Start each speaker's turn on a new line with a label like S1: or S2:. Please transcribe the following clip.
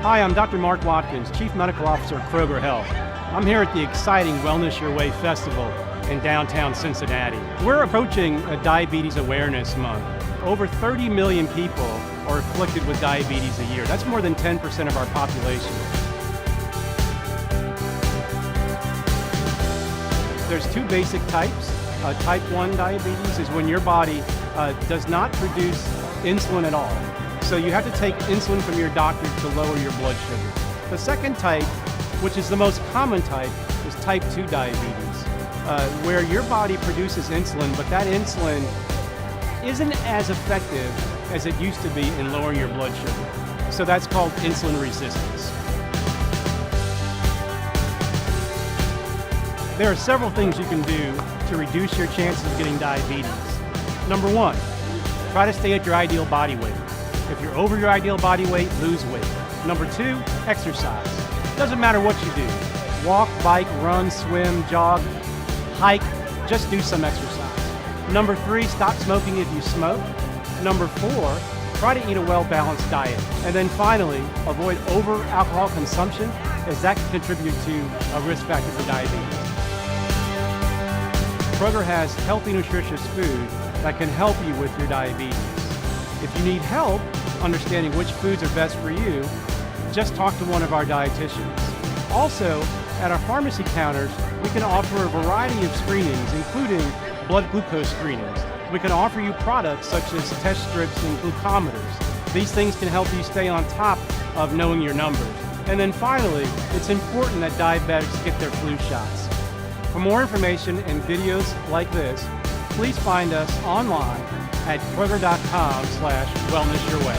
S1: Hi, I'm Dr. Mark Watkins, Chief Medical Officer at Kroger Health. I'm here at the exciting Wellness Your Way Festival in downtown Cincinnati. We're approaching a Diabetes Awareness Month. Over 30 million people are afflicted with diabetes a year. That's more than 10% of our population. There's two basic types. Type 1 diabetes is when your body does not produce insulin at all. So you have to take insulin from your doctor to lower your blood sugar. The second type, which is the most common type, is type 2 diabetes, where your body produces insulin, but that insulin isn't as effective as it used to be in lowering your blood sugar. So that's called insulin resistance. There are several things you can do to reduce your chances of getting diabetes. Number one, try to stay at your ideal body weight. If you're over your ideal body weight, lose weight. Number two, exercise. Doesn't matter what you do. Walk, bike, run, swim, jog, hike, just do some exercise. Number three, stop smoking if you smoke. Number four, try to eat a well-balanced diet. And then finally, avoid over alcohol consumption, as that can contribute to a risk factor for diabetes. Kroger has healthy, nutritious food that can help you with your diabetes. If you need help understanding which foods are best for you, just talk to one of our dietitians. Also, at our pharmacy counters, we can offer a variety of screenings, including blood glucose screenings. We can offer you products such as test strips and glucometers. These things can help you stay on top of knowing your numbers. And then finally, it's important that diabetics get their flu shots. For more information and videos like this, please find us online at Kroger.com/wellnessyourway.